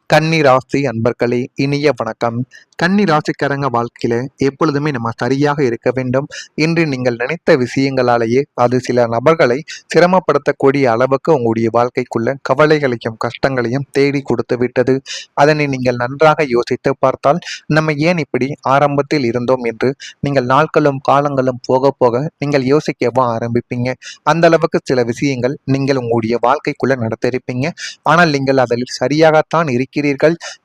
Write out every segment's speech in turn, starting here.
கன்னி ராசி அன்பர்களே, இனிய வணக்கம். கன்னி ராசிக்காரங்க வாழ்க்கையில எப்பொழுதுமே நம்ம சரியாக இருக்க வேண்டும் என்று நீங்கள் நினைத்த விஷயங்களாலேயே அது சில நபர்களை சிரமப்படுத்தக்கூடிய அளவுக்கு உங்களுடைய வாழ்க்கைக்குள்ள கவலைகளையும் கஷ்டங்களையும் தேடி கொடுத்து விட்டது. அதனை நீங்கள் நன்றாக யோசித்து பார்த்தால் நம்ம ஏன் இப்படி ஆரம்பத்தில் இருந்தோம் என்று நீங்கள் நாட்களும் காலங்களும் போக போக நீங்கள் யோசிக்கவும் ஆரம்பிப்பீங்க. அந்த அளவுக்கு சில விஷயங்கள் நீங்கள் உங்களுடைய வாழ்க்கைக்குள்ள நடத்திருப்பீங்க. ஆனால் நீங்கள் அதில் சரியாகத்தான் இருக்கிறீர்கள்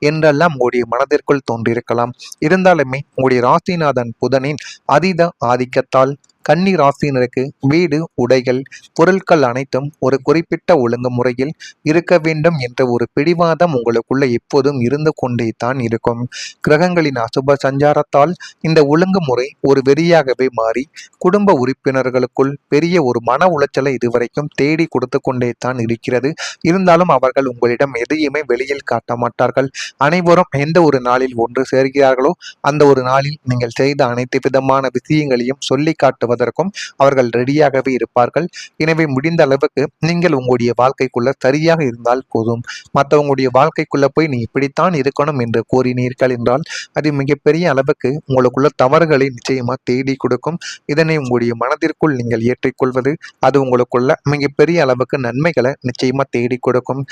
என்றெல்லாம் உங்களுடைய மனதிற்குள் தோன்றியிருக்கலாம். இருந்தாலுமே உங்களுடைய ராசிநாதன் புதனின் அதீத ஆதிக்கத்தால் கன்னி ராசியினருக்கு வீடு, உடைகள், பொருட்கள் அனைத்தும் ஒரு குறிப்பிட்ட ஒழுங்குமுறையில் இருக்க வேண்டும் என்ற ஒரு பிடிவாதம் உங்களுக்குள்ள எப்போதும் இருந்து கொண்டே தான் இருக்கும். கிரகங்களின் அசுப சஞ்சாரத்தால் இந்த ஒழுங்குமுறை ஒரு வெறியாகவே மாறி குடும்ப உறுப்பினர்களுக்குள் பெரிய ஒரு மன உளைச்சலை இதுவரைக்கும் தேடி கொடுத்து கொண்டே தான் இருக்கிறது. இருந்தாலும் அவர்கள் உங்களிடம் எதையுமே வெளியில் காட்ட மாட்டார்கள். அனைவரும் எந்த ஒரு நாளில் ஒன்று சேர்கிறார்களோ அந்த ஒரு நாளில் நீங்கள் செய்த அனைத்து விதமான விஷயங்களையும் சொல்லி காட்டுவதற்கும் அவர்கள் ரெடியாகவே இருப்பார்கள். எனவே முடிந்த அளவுக்கு நீங்கள் உங்களுடைய வாழ்க்கைக்குள்ள சரியாக இருந்தால் போதும். மற்றவங்களுடைய வாழ்க்கைக்குள்ள போய் நீ இப்படித்தான் இருக்கணும் என்று கூறினீர்கள் என்றால் அது மிகப்பெரிய அளவுக்கு உங்களுக்குள்ள தவறுகளை நிச்சயமா தேடி கொடுக்கும். இதனை உங்களுடைய மனதிற்குள் நீங்கள் ஏற்றிக்கொள்வது அது உங்களுக்குள்ள மிகப்பெரிய அளவுக்கு நன்மைகளை நிச்சயமா தேடி கொடுக்கும்.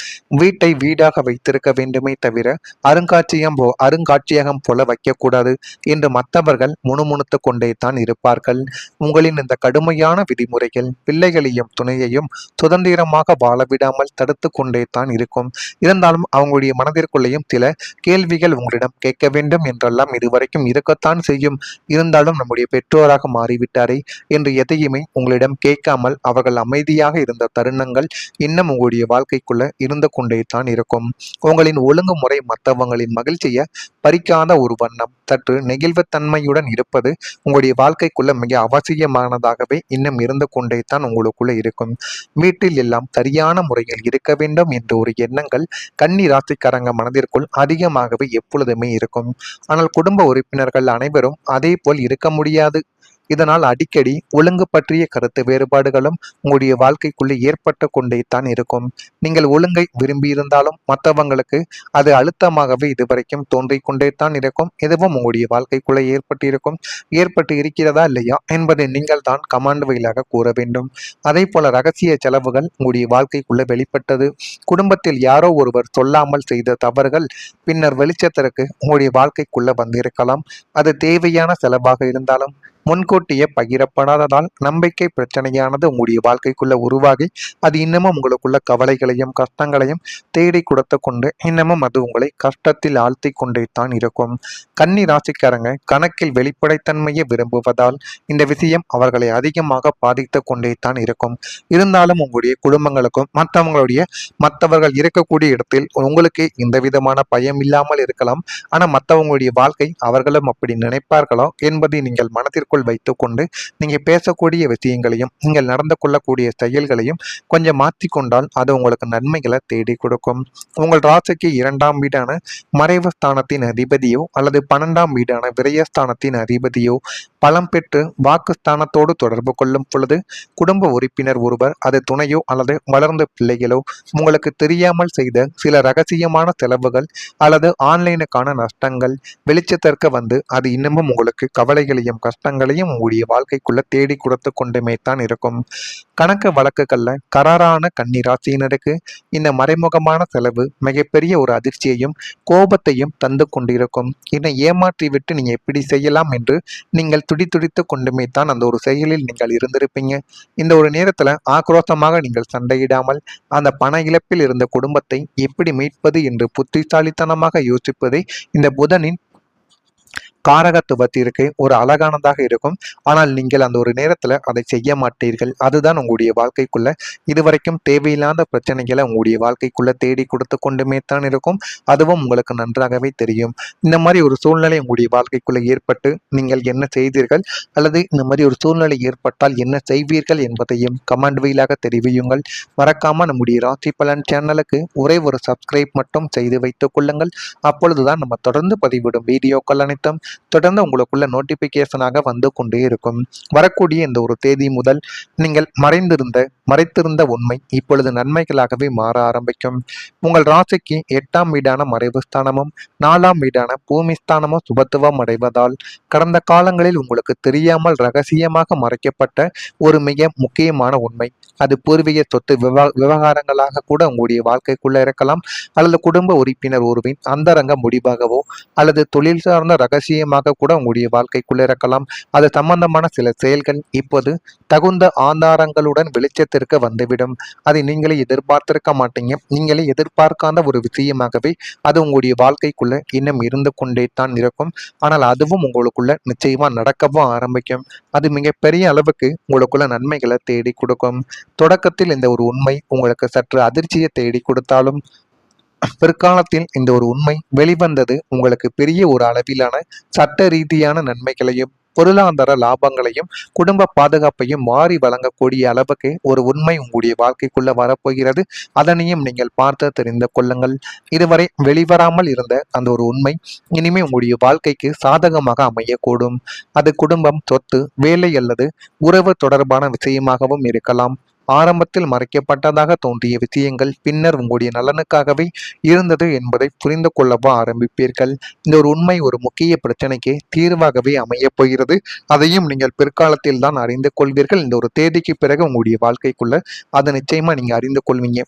வீட்டை வீடாக வைத்திருக்க வேண்டுமே தவிர அருங்காட்சியகம் போல வைக்கக்கூடாது என்று மற்றவர்கள் முணுமுணுத்து கொண்டே தான் இருப்பார்கள். உங்களின் இந்த கடுமையான விதிமுறைகள் பிள்ளைகளையும் துணையையும் சுதந்திரமாக வாழவிடாமல் தடுத்து கொண்டே தான் இருக்கும். இருந்தாலும் அவங்களுடைய மனதிற்குள்ளேயும் சில கேள்விகள் உங்களிடம் கேட்க வேண்டும் என்றெல்லாம் இதுவரைக்கும் இருக்கத்தான் செய்யும். இருந்தாலும் நம்முடைய பெற்றோராக மாறிவிட்டாரே என்று எதையுமே உங்களிடம் கேட்காமல் அவர்கள் அமைதியாக இருந்த தருணங்கள் இன்னும் உங்களுடைய வாழ்க்கைக்குள்ள இருந்து கொண்டே தான் இருக்கும். உங்களின் ஒழுங்குமுறை மற்றவங்களின் மகிழ்ச்சியை பறிக்காத ஒரு வண்ணம் சற்று நெகிழ்வுத்தன்மையுடன் இருப்பது உங்களுடைய வாழ்க்கைக்குள்ள மிக அவசியமானதாகவே இன்னும் இருந்து கொண்டே தான் உங்களுக்குள்ள இருக்கும். வீட்டில் எல்லாம் சரியான முறையில் இருக்க வேண்டும் என்ற ஒரு எண்ணங்கள் கன்னி ராசிக்காரங்க மனதிற்குள் அதிகமாகவே எப்பொழுதுமே இருக்கும். ஆனால் குடும்ப உறுப்பினர்கள் அனைவரும் அதே போல் இருக்க முடியாது. இதனால் அடிக்கடி ஒழுங்கு பற்றிய கருத்து வேறுபாடுகளும் உங்களுடைய வாழ்க்கைக்குள்ளே ஏற்பட்டு கொண்டே தான் இருக்கும். நீங்கள் ஒழுங்கை விரும்பியிருந்தாலும் மற்றவங்களுக்கு அது அழுத்தமாகவே இதுவரைக்கும் தோன்றிக் கொண்டே தான் இருக்கும். எதுவும் உங்களுடைய வாழ்க்கைக்குள்ளே ஏற்பட்டு இருக்கிறதா இல்லையா என்பதை நீங்கள் தான் கமாண்ட் வழியாக கூற வேண்டும். அதே போல ரகசிய செலவுகள் உங்களுடைய வாழ்க்கைக்குள்ளே வெளிப்பட்டது. குடும்பத்தில் யாரோ ஒருவர் சொல்லாமல் செய்த தவறுகள் பின்னர் வெளிச்சத்திற்கு உங்களுடைய வாழ்க்கைக்குள்ள வந்திருக்கலாம். அது தேவையான செலவாக இருந்தாலும் முன்கூட்டியே பகிரப்படாததால் நம்பிக்கை பிரச்சனையானது உங்களுடைய வாழ்க்கைக்குள்ள உருவாகி அது இன்னமும் உங்களுக்குள்ள கவலைகளையும் கஷ்டங்களையும் தேடி கொடுத்து கொண்டு இன்னமும் அது உங்களை கஷ்டத்தில் ஆழ்த்தி கொண்டே தான் இருக்கும். கன்னி ராசிக்காரங்க கணக்கில் வெளிப்படைத்தன்மையை விரும்புவதால் இந்த விஷயம் அவர்களை அதிகமாக பாதித்து கொண்டே தான் இருக்கும். இருந்தாலும் உங்களுடைய குடும்பங்களுக்கும் மற்றவர்கள் இருக்கக்கூடிய இடத்தில் உங்களுக்கு இந்த விதமான பயம் இல்லாமல் இருக்கலாம். ஆனால் மற்றவங்களுடைய வாழ்க்கை அவர்களும் அப்படி நினைப்பார்களோ என்பதை நீங்கள் மனதிற்குள் வைத்துக்கொண்டு நீங்க பேசக்கூடிய விஷயங்களையும் நீங்கள் நடந்து கொள்ளக்கூடிய செயல்களையும் கொஞ்சம் மாற்றிக்கொண்டால் அது உங்களுக்கு நன்மைகளை தேடி கொடுக்கும். உங்கள் ராசிக்கு 2ஆம் வீடான மறைவு ஸ்தானத்தின் அதிபதியோ அல்லது 12ஆம் வீடான விரயஸ்தானத்தின் அதிபதியோ பலம் பெற்று வாக்குஸ்தானத்தோடு தொடர்பு கொள்ளும் பொழுது குடும்ப உறுப்பினர் ஒருவர் அது துணையோ அல்லது வளர்ந்த பிள்ளைகளோ உங்களுக்கு தெரியாமல் செய்த சில ரகசியமான செலவுகள் அல்லது ஆன்லைனுக்கான நஷ்டங்கள் வெளிச்சத்திற்கு வந்து அது இன்னமும் உங்களுக்கு கவலைகளையும் கஷ்டங்களையும் உங்களுடைய வாழ்க்கைக்குள்ள தேடி கொடுத்து கொண்டுமே தான் இருக்கும். கணக்கு வழக்குகள்ல கராரான கன்னி ராசியினருக்கு இந்த மறைமுகமான செலவு மிகப்பெரிய ஒரு அதிர்ச்சியையும் கோபத்தையும் தந்து கொண்டிருக்கும். இதனை ஏமாற்றி விட்டு நீங்க எப்படி செய்யலாம் என்று நீங்கள் துடித்து கொண்டுமே தான் அந்த ஒரு செயலில் நீங்கள் இருந்திருப்பீங்க. இந்த ஒரு நேரத்துல ஆக்ரோஷமாக நீங்கள் சண்டையிடாமல் அந்த பண இழப்பில் இருந்த குடும்பத்தை எப்படி மீட்பது என்று புத்திசாலித்தனமாக யோசிப்பதை இந்த புதனின் காரகத்துவத்திற்கு ஒரு அழகானதாக இருக்கும். ஆனால் நீங்கள் அந்த ஒரு நேரத்துல அதை செய்ய மாட்டீர்கள். அதுதான் உங்களுடைய வாழ்க்கைக்குள்ள இதுவரைக்கும் தேவையில்லாத பிரச்சனைகளை உங்களுடைய வாழ்க்கைக்குள்ள தேடி கொடுத்து கொண்டுமே தான் இருக்கும். அதுவும் உங்களுக்கு நன்றாகவே தெரியும். இந்த மாதிரி ஒரு சூழ்நிலை உங்களுடைய வாழ்க்கைக்குள்ள ஏற்பட்டு நீங்கள் என்ன செய்தீர்கள் அல்லது இந்த மாதிரி ஒரு சூழ்நிலை ஏற்பட்டால் என்ன செய்வீர்கள் என்பதையும் கமெண்ட் வழியாக தெரிவியுங்கள். மறக்காம நம்முடைய ராசி பலன் சேனலுக்கு ஒரே ஒரு சப்ஸ்கிரைப் மட்டும் செய்து வைத்துக் கொள்ளுங்கள். அப்பொழுதுதான் நம்ம தொடர்ந்து பதிவிடும் வீடியோக்கள் அனைத்தும் தொடர்ந்து உங்களுக்குள்ள நோட்டிபிகேஷனாக வந்து கொண்டே இருக்கும். வரக்கூடிய இந்த ஒரு தேதி முதல் நீங்கள் மறைத்திருந்த உண்மை இப்பொழுது நன்மைகளாகவே மாற ஆரம்பிக்கும். உங்கள் ராசிக்கு 8ஆம் வீடான மறைவு ஸ்தானமும் 4ஆம் வீடான பூமி ஸ்தானமும் சுபத்துவம் அடைவதால் கடந்த காலங்களில் உங்களுக்கு தெரியாமல் ரகசியமாக மறைக்கப்பட்ட ஒரு மிக முக்கியமான உண்மை, அது பூர்வீக சொத்து விவகாரங்களாக கூட உங்களுடைய வாழ்க்கைக்குள்ள இருக்கலாம், அல்லது குடும்ப உறுப்பினர் ஒருவின் அந்தரங்க முடிவாகவோ அல்லது தொழில் சார்ந்த ரகசியமாக கூட உங்களுடைய வாழ்க்கைக்குள்ள இருக்கலாம். அது சம்பந்தமான சில செயல்கள் இப்போது தகுந்த ஆதாரங்களுடன் வெளிச்சத்திற்கு வந்துவிடும். அதை நீங்களே எதிர்பார்த்திருக்க மாட்டீங்க. நீங்களே எதிர்பார்க்காத ஒரு விஷயமாகவே அது உங்களுடைய வாழ்க்கைக்குள்ள இன்னும் இருந்து கொண்டே தான் இருக்கும். ஆனால் அதுவும் உங்களுக்குள்ள நிச்சயமா நடக்கவும் ஆரம்பிக்கும். அது மிகப்பெரிய அளவுக்கு உங்களுக்குள்ள நன்மைகளை தேடி கொடுக்கும். தொடக்கத்தில் இந்த ஒரு உண்மை உங்களுக்கு சற்று அதிர்ச்சியை தேடி கொடுத்தாலும் பிற்காலத்தில் இந்த ஒரு உண்மை வெளிவந்தது உங்களுக்கு பெரிய ஒரு அளவிலான சட்ட ரீதியான நன்மைகளையும் பொருளாதார லாபங்களையும் குடும்ப பாதுகாப்பையும் மாறி வழங்கக்கூடிய அளவுக்கு ஒரு உண்மை உங்களுடைய வாழ்க்கைக்குள்ள வரப்போகிறது. அதனையும் நீங்கள் பார்த்து தெரிந்து கொள்ளுங்கள். இதுவரை வெளிவராமல் இருந்த அந்த ஒரு உண்மை இனிமே உங்களுடைய வாழ்க்கைக்கு சாதகமாக அமையக்கூடும். அது குடும்பம், சொத்து, வேலை அல்லது உறவு தொடர்பான விஷயமாகவும் இருக்கலாம். ஆரம்பத்தில் மறைக்கப்பட்டதாக தோன்றிய விஷயங்கள் பின்னர் உங்களுடைய நலனுக்காகவே இருந்தது என்பதை புரிந்து கொள்ளவும் ஆரம்பிப்பீர்கள். இந்த ஒரு உண்மை ஒரு முக்கிய பிரச்சனைக்கு தீர்வாகவே அமைய போகிறது. அதையும் நீங்கள் பிற்காலத்தில் தான் அறிந்து கொள்வீர்கள். இந்த ஒரு தேதிக்கு பிறகு உங்களுடைய வாழ்க்கைக்குள்ள அதை நிச்சயமா நீங்க அறிந்து கொள்வீங்க.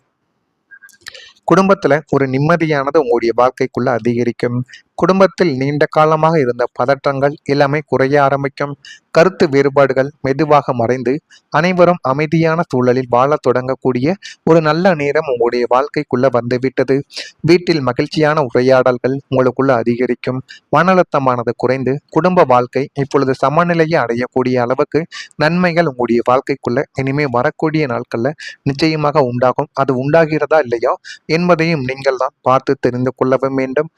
குடும்பத்துல ஒரு நிம்மதியானது உங்களுடைய வாழ்க்கைக்குள்ள அதிகரிக்கும். குடும்பத்தில் நீண்ட காலமாக இருந்த பதற்றங்கள் எல்லாமே குறைய ஆரம்பிக்கும். கருத்து வேறுபாடுகள் மெதுவாக மறைந்து அனைவரும் அமைதியான சூழலில் வாழ தொடங்கக்கூடிய ஒரு நல்ல நேரம் உங்களுடைய வாழ்க்கைக்குள்ள வந்துவிட்டது. வீட்டில் மகிழ்ச்சியான உரையாடல்கள் உங்களுக்குள்ள அதிகரிக்கும். மன அழுத்தமானது குறைந்து குடும்ப வாழ்க்கை இப்பொழுது சமநிலையை அடையக்கூடிய அளவுக்கு நன்மைகள் உங்களுடைய வாழ்க்கைக்குள்ள இனிமே வரக்கூடிய நாட்கள்ல நிச்சயமாக உண்டாகும். அது உண்டாகிறதா இல்லையா என்பதையும் நீங்கள் தான் பார்த்து தெரிந்து கொள்ளவும் வேண்டும்.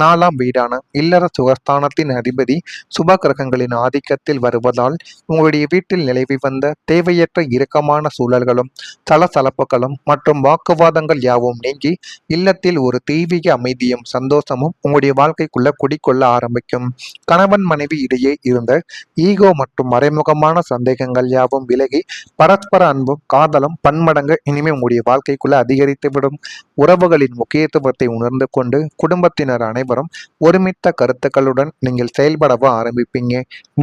நாலாம் வீடான இல்லற சுகஸ்தானத்தின் அதிபதி சுப கிரகங்களின் ஆதிக்கத்தில் வருவதால் உங்களுடைய வீட்டில் நிலவி வந்த தேவையற்ற இறுக்கமான சூழல்களும் சலசலப்புகளும் மற்றும் வாக்குவாதங்கள் யாவும் நீங்கி இல்லத்தில் ஒரு தெய்வீக அமைதியும் சந்தோஷமும் உங்களுடைய வாழ்க்கைக்குள்ள குடிக்கொள்ள ஆரம்பிக்கும். கணவன் மனைவி இடையே இருந்த ஈகோ மற்றும் மறைமுகமான சந்தேகங்கள் யாவும் விலகி பரஸ்பர அன்பும் காதலும் பன்மடங்கு இனிமே உங்களுடைய வாழ்க்கைக்குள்ள அதிகரித்துவிடும். உறவுகளின் முக்கியத்துவத்தை உணர்ந்து கொண்டு குடும்பத்தினர் அனைவரும் ஒருமித்த கருத்துக்களுடன் நீங்கள் செயல்படவும் ஆரம்பிப்பீங்க.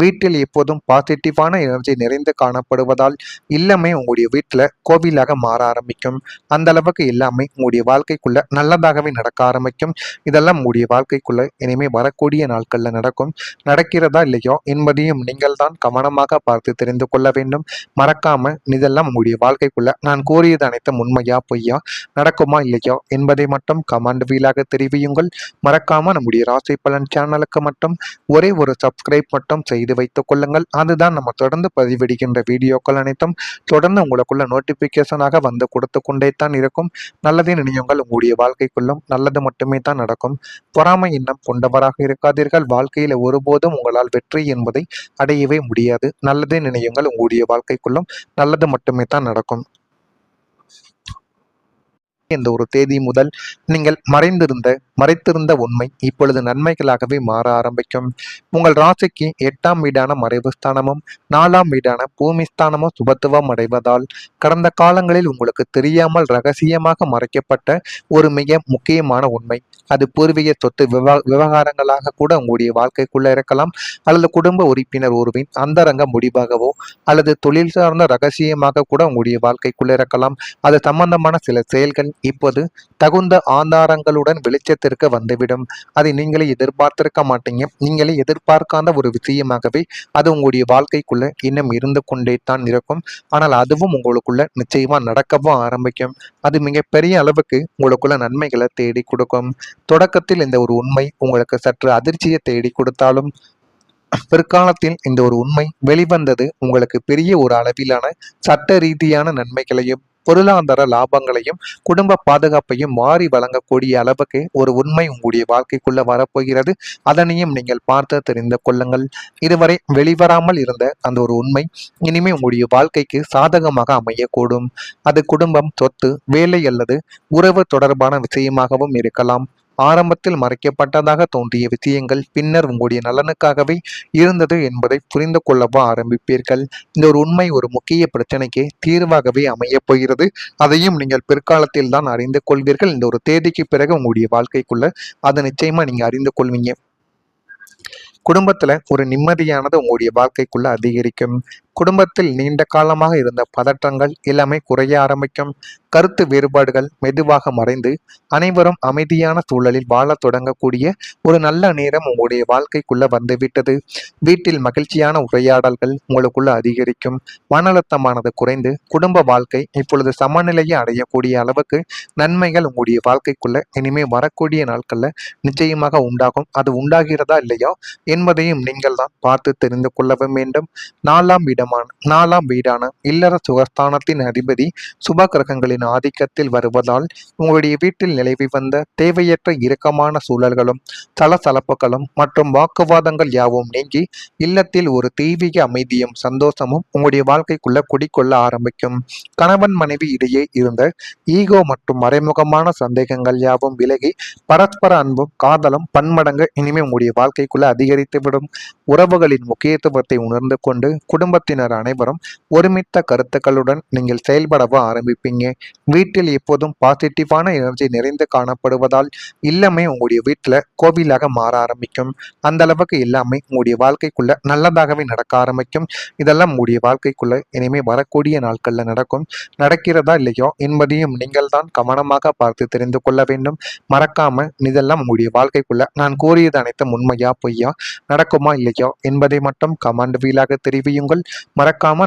வீட்டில் எப்போதும் பாசிட்டிவான எனர்ஜி நிறைந்து காணப்படுவதால் இல்லமே உங்களுடைய வீட்டில் கோவிலாக மாற ஆரம்பிக்கும். அந்த அளவுக்கு எல்லாமே உங்களுடைய வாழ்க்கைக்குள்ள நல்லதாகவே நடக்க ஆரம்பிக்கும். இதெல்லாம் உங்களுடைய வாழ்க்கைக்குள்ள இனிமே வரக்கூடிய நாட்கள்ல நடக்கும். நடக்கிறதா இல்லையோ என்பதையும் நீங்கள் தான் கவனமாக பார்த்து தெரிந்து கொள்ள வேண்டும். மறக்காம இதெல்லாம் உங்களுடைய வாழ்க்கைக்குள்ள நான் கூறியது அனைத்தும் உண்மையா பொய்யா, நடக்குமா இல்லையா என்பதை மட்டும் கமெண்ட் வீலாக தெரிவியுங்கள். மறக்காம நம்முடைய ராசி பலன் சேனலுக்கு மட்டும் ஒரே ஒரு சப்ஸ்கிரைப் மட்டும் செய்து வைத்துக் கொள்ளுங்கள். அதுதான் நம்ம தொடர்ந்து பதிவிடுகின்ற வீடியோக்கள் அனைத்தும் தொடர்ந்து உங்களுக்குள்ள நோட்டிபிகேஷனாக வந்து கொடுத்து கொண்டே தான் இருக்கும். நல்லதே நினையுங்கள், உங்களுடைய வாழ்க்கைக்குள்ளும் நல்லது மட்டுமே தான் நடக்கும். பொறாமை எண்ணம் கொண்டவராக இருக்காதீர்கள். வாழ்க்கையில ஒருபோதும் உங்களால் வெற்றி என்பதை அடையவே முடியாது. நல்லதே நினையுங்கள், உங்களுடைய வாழ்க்கைக்குள்ளும் நல்லது மட்டுமே தான் நடக்கும். இந்த ஒரு தேதி முதல் நீங்கள் மறைத்திருந்த உண்மை இப்பொழுது நன்மைகளாகவே மாற ஆரம்பிக்கும். உங்கள் ராசிக்கு 8ஆம் வீடான மறைவு ஸ்தானமும் 4ஆம் வீடான பூமி ஸ்தானமும் சுபத்துவம் அடைவதால் கடந்த காலங்களில் உங்களுக்கு தெரியாமல் ரகசியமாக மறைக்கப்பட்ட ஒரு மிக முக்கியமான உண்மை, அது பூர்வீக சொத்து விவகாரங்களாக கூட உங்களுடைய வாழ்க்கைக்குள்ள இருக்கலாம், அல்லது குடும்ப உறுப்பினர் ஒருவின் அந்தரங்க முடிவாகவோ அல்லது தொழில் சார்ந்த ரகசியமாக கூட உங்களுடைய வாழ்க்கைக்குள்ள இருக்கலாம். அது சம்பந்தமான சில செயல்கள் இப்போது தகுந்த ஆதாரங்களுடன் வெளிச்சத்திற்கு வந்துவிடும். அதை நீங்களே எதிர்பார்த்திருக்க மாட்டீங்க. நீங்களே எதிர்பார்க்காத ஒரு விஷயமாகவே அது உங்களுடைய வாழ்க்கைக்குள்ள இன்னும் இருந்து கொண்டே தான் இருக்கும். ஆனால் அதுவும் உங்களுக்குள்ள நிச்சயமா நடக்கவும் ஆரம்பிக்கும். அது மிகப்பெரிய அளவுக்கு உங்களுக்குள்ள நன்மைகளை தேடி கொடுக்கும். தொடக்கத்தில் இந்த ஒரு உண்மை உங்களுக்கு சற்று அதிர்ச்சியை தேடி கொடுத்தாலும் பிற்காலத்தில் இந்த ஒரு உண்மை வெளிவந்தது உங்களுக்கு பெரிய ஒரு அளவிலான சட்ட ரீதியான நன்மைகளையும் பொருளாதார லாபங்களையும் குடும்ப பாதுகாப்பையும் வாரி வழங்கக்கூடிய அளவுக்கு ஒரு உண்மை உங்களுடைய வாழ்க்கைக்குள்ள வரப்போகிறது. அதனையும் நீங்கள் பார்த்து தெரிந்து கொள்ளுங்கள். இதுவரை வெளிவராமல் இருந்த அந்த ஒரு உண்மை இனிமே உங்களுடைய வாழ்க்கைக்கு சாதகமாக அமையக்கூடும். அது குடும்பம், சொத்து, வேலை அல்லது உறவு தொடர்பான விஷயமாகவும் இருக்கலாம். ஆரம்பத்தில் மறைக்கப்பட்டதாக தோன்றிய விஷயங்கள் பின்னர் உங்களுடைய நலனுக்காகவே இருந்தது என்பதை புரிந்து கொள்ளவோ ஆரம்பிப்பீர்கள். இந்த ஒரு உண்மை ஒரு முக்கிய பிரச்சனைக்கு தீர்வாகவே அமையப் போகிறது. அதையும் நீங்கள் பிற்காலத்தில் தான் அறிந்து கொள்வீர்கள். இந்த ஒரு தேதிக்கு பிறகு உங்களுடைய வாழ்க்கைக்குள்ள அதை நிச்சயமா நீங்க அறிந்து கொள்வீங்க. குடும்பத்துல ஒரு நிம்மதியானது உங்களுடைய வாழ்க்கைக்குள்ள அதிகரிக்கும். குடும்பத்தில் நீண்ட காலமாக இருந்த பதற்றங்கள் எல்லாமே குறைய ஆரம்பிக்கும். கருத்து வேறுபாடுகள் மெதுவாக மறைந்து அனைவரும் அமைதியான சூழலில் வாழத் தொடங்கக்கூடிய ஒரு நல்ல நேரம் உங்களுடைய வாழ்க்கைக்குள்ள வந்துவிட்டது. வீட்டில் மகிழ்ச்சியான உரையாடல்கள் உங்களுக்குள்ள அதிகரிக்கும். மன அழுத்தமானது குறைந்து குடும்ப வாழ்க்கை இப்பொழுது சமநிலையை அடையக்கூடிய அளவுக்கு நன்மைகள் உங்களுடைய வாழ்க்கைக்குள்ள இனிமே வரக்கூடிய நாட்கள்ல நிச்சயமாக உண்டாகும். அது உண்டாகிறதா இல்லையா என்பதையும் நீங்கள் தான் பார்த்து தெரிந்து கொள்ளவும் வேண்டும். நாலாம் வீடான இல்லற சுகஸ்தானத்தின் அதிபதி சுப கிரகங்களின் ஆதிக்கத்தில் வருவதால் உங்களுடைய வீட்டில் நிலவி வந்த தேவையற்ற இறுக்கமான சூழல்களும் சலசலப்புகளும் மற்றும் வாக்குவாதங்கள் யாவும் நீங்கி இல்லத்தில் ஒரு தெய்வீக அமைதியும் சந்தோஷமும் உங்களுடைய வாழ்க்கைக்குள்ள குடிக்கொள்ள ஆரம்பிக்கும். கணவன் மனைவி இடையே இருந்த ஈகோ மற்றும் மறைமுகமான சந்தேகங்கள் யாவும் விலகி பரஸ்பர அன்பும் காதலும் பன்மடங்கு இனிமே உங்களுடைய வாழ்க்கைக்குள்ள அதிகரித்துவிடும். உறவுகளின் முக்கியத்துவத்தை உணர்ந்து கொண்டு குடும்பத்தினர் அனைவரும் ஒருமித்த கருத்துக்களுடன் நீங்கள் செயல்படவோ ஆரம்பிப்பீங்க. வீட்டில் எப்போதும் பாசிட்டிவான எனர்ஜி நிறைந்து காணப்படுவதால் இல்லமே உங்களுடைய வீட்டில் கோவிலாக மாற ஆரம்பிக்கும். அந்த அளவுக்கு எல்லாமே உங்களுடைய வாழ்க்கைக்குள்ள நல்லதாகவே நடக்க ஆரம்பிக்கும். இதெல்லாம் உங்களுடைய வாழ்க்கைக்குள்ள இனிமே வரக்கூடிய நாட்கள்ல நடக்கும். நடக்கிறதா இல்லையோ என்பதையும் நீங்கள் தான் கவனமாக பார்த்து தெரிந்து கொள்ள வேண்டும். மறக்காம இதெல்லாம் உங்களுடைய வாழ்க்கைக்குள்ள நான் கூறியது அனைத்தும் உண்மையா பொய்யா, நடக்குமா இல்லையா என்பதை மட்டும் கமெண்ட் வீலாக தெரிவியுங்கள். மறக்காம